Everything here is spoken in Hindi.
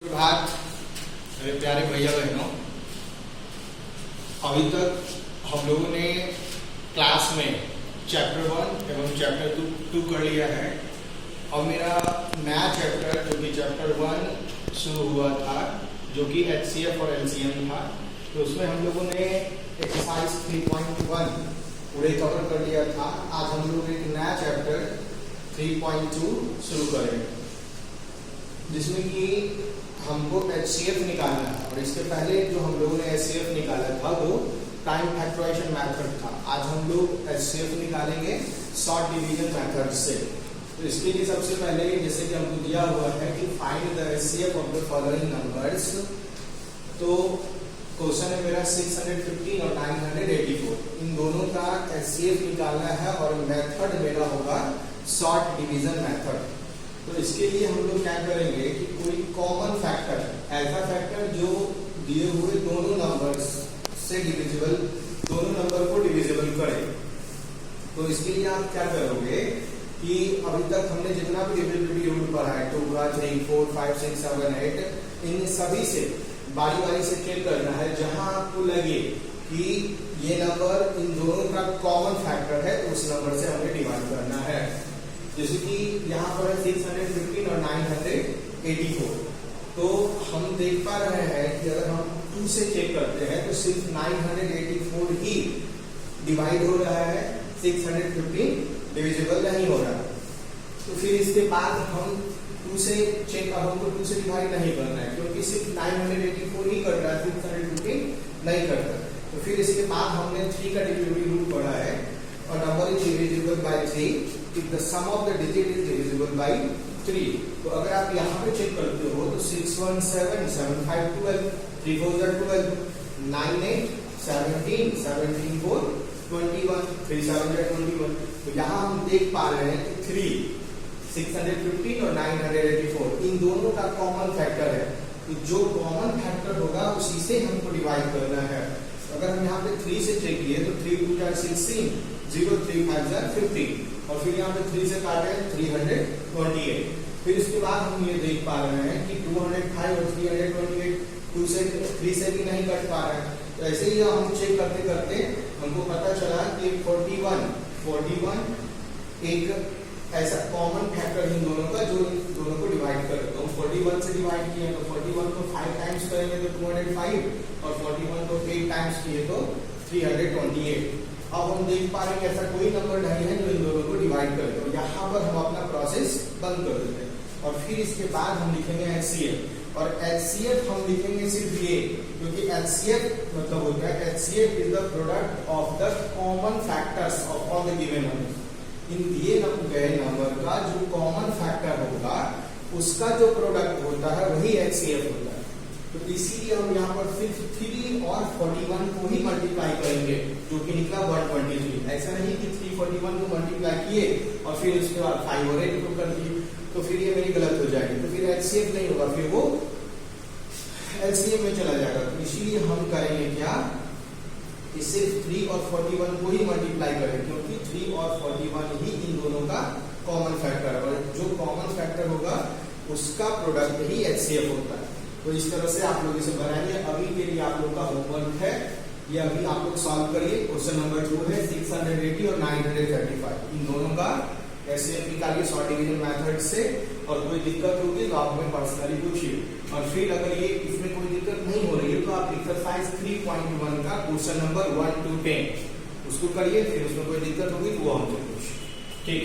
प्रभात मेरे प्यारे भैया बहनों, अभी तक हम लोगों ने क्लास में चैप्टर 1 एवं चैप्टर 2 कर लिया है। और मेरा नया चैप्टर जो कि चैप्टर 1 शुरू हुआ था, जो कि HCF और LCM था, तो उसमें हम लोगों ने एक्सरसाइज 3.1 पूरे कवर कर लिया था। आज हम लोग एक नया चैप्टर 3.2 शुरू करेंगे, जिसमें कि हमको HCF निकालना है। और इसके पहले जो हम लोगों ने HCF निकाला था वो टाइम फैक्टराइजेशन मेथड था। आज हम लोग HCF निकालेंगे शॉर्ट डिवीजन मेथड से। तो इसके लिए सबसे पहले जैसे कि हमको दिया हुआ है कि find the HCF of the following numbers. तो क्वेश्चन है मेरा 615 और 984, इन दोनों का HCF निकालना है और मेथड मेरा होगा शॉर्ट डिवीजन मेथड। तो इसके लिए हम लोग क्या करेंगे कि कोई कॉमन फैक्टर, ऐसा फैक्टर जो दिए हुए दोनों नंबर्स से डिविजिबल, दोनों नंबर को डिविजिबल करे। तो इसके लिए आप क्या करोगे कि अभी तक हमने जितना भी डिविजिबिलिटी रूल पढ़ा है 2 का 3, 4, 5, 6, 7, 8, इन सभी से बारी बारी से चेक करना है। जहां आपको लगे कि ये नंबर इन दोनों का कॉमन फैक्टर है तो उस नंबर से हमें डिवाइड करना है। जैसे कि यहाँ पर 615 और 984, तो हम देख पा रहे हैं कि अगर हम 2 से चेक करते हैं तो सिर्फ 984 ही डिवाइड हो रहा है, 615 डिविजिबल नहीं हो रहा। तो फिर इसके बाद हम 2 से चेक, अब हमको 2 से डिवाइड नहीं करना है क्योंकि सिर्फ 984 ही कर रहा है, 615 नहीं करता। तो फिर इसके बाद हमने 3 का डिविजिबिलिटी रूल पढ़ा है, और number is divisible by 3 if the sum of the digit is divisible by 3। तो अगर आप यहाँ पे चेक करते हो तो 617, 7, 5, 12, 3 4 12, 9 8, 17, 17 4, 21, 3 7 21। तो यहाँ हम देख पा रहे हैं कि 3, 615 और 984 इन दोनों का कॉमन फैक्टर है। तो जो कॉमन फैक्टर होगा उसी से हमको डिवाइड करना है। अगर हम यहाँ पे 3 से चेक किए तो 3 2 16, 0 3 5 15, और फिर यहाँ पे 3 से काटे 328। फिर इसके बाद हम ये देख पा रहे हैं कि 205 और 328 2 से 3 से भी नहीं कट पा रहे हैं। तो ऐसे ही हम चेक करते करते हमको पता चला कि 41 एक ऐसा कॉमन फैक्टर इन दोनों का जो इन दोनों को डिवाइड करे। तो 41 से डिवाइड किए तो 41 को 5 टाइम्स करेंगे तो 205, और 41 को 8 टाइम्स किए तो 328। अब हम देख पा रहे हैं कि ऐसा कोई नंबर नहीं है जो इन दोनों को डिवाइड करे। तो यहाँ पर हम अपना प्रोसेस बंद कर देते हैं, और फिर इसके बाद हम लिखेंगे HCF। और HCF हम लिखेंगे सिर्फ ये, क्योंकि HCF मतलब होता है HCF is the product of the common factors of all the given numbers. इन दिए गए नंबर का जो कॉमन फैक्टर होगा उसका जो प्रोडक्ट होता है वही HCF होता है। तो इसीलिए हम यहाँ पर सिर्फ 3 और 41 को ही मल्टीप्लाई करेंगे, जो कि निकला 123। ऐसा नहीं कि 341 को मल्टीप्लाई किए और फिर उसके बाद 5 और 8 को कर दिए, तो फिर ये मेरी गलत हो जाएगी। तो फिर HCF नहीं होगा, फिर वो LCM में चला जाएगा। तो इसीलिए हम करेंगे क्या कि सिर्फ 3 और 41 को ही मल्टीप्लाई करें, क्योंकि 3 और 41 ही इन दोनों का कॉमन फैक्टर है, और जो कॉमन फैक्टर होगा उसका प्रोडक्ट ही HCF होता है। तो इस तरह से आप लोग इसे बनाएंगे। अभी के लिए आप लोग का होमवर्क है, ये अभी आप लोग सॉल्व करिए। क्वेश्चन नंबर 2 है 680 और 935, इन दोनों का HCF निकालिए शॉर्ट डिवीजन मेथड से। और कोई दिक्कत होगी तो आप हमें पर्सनली पूछिए। और फिर अगर ये इसमें कोई दिक्कत नहीं हो रही है तो आप एक्सरसाइज 3.1 का क्वेश्चन नंबर 1 to 10 उसको करिए। फिर उसमें कोई दिक्कत होगी तो वो हमसे पूछिए, ठीक।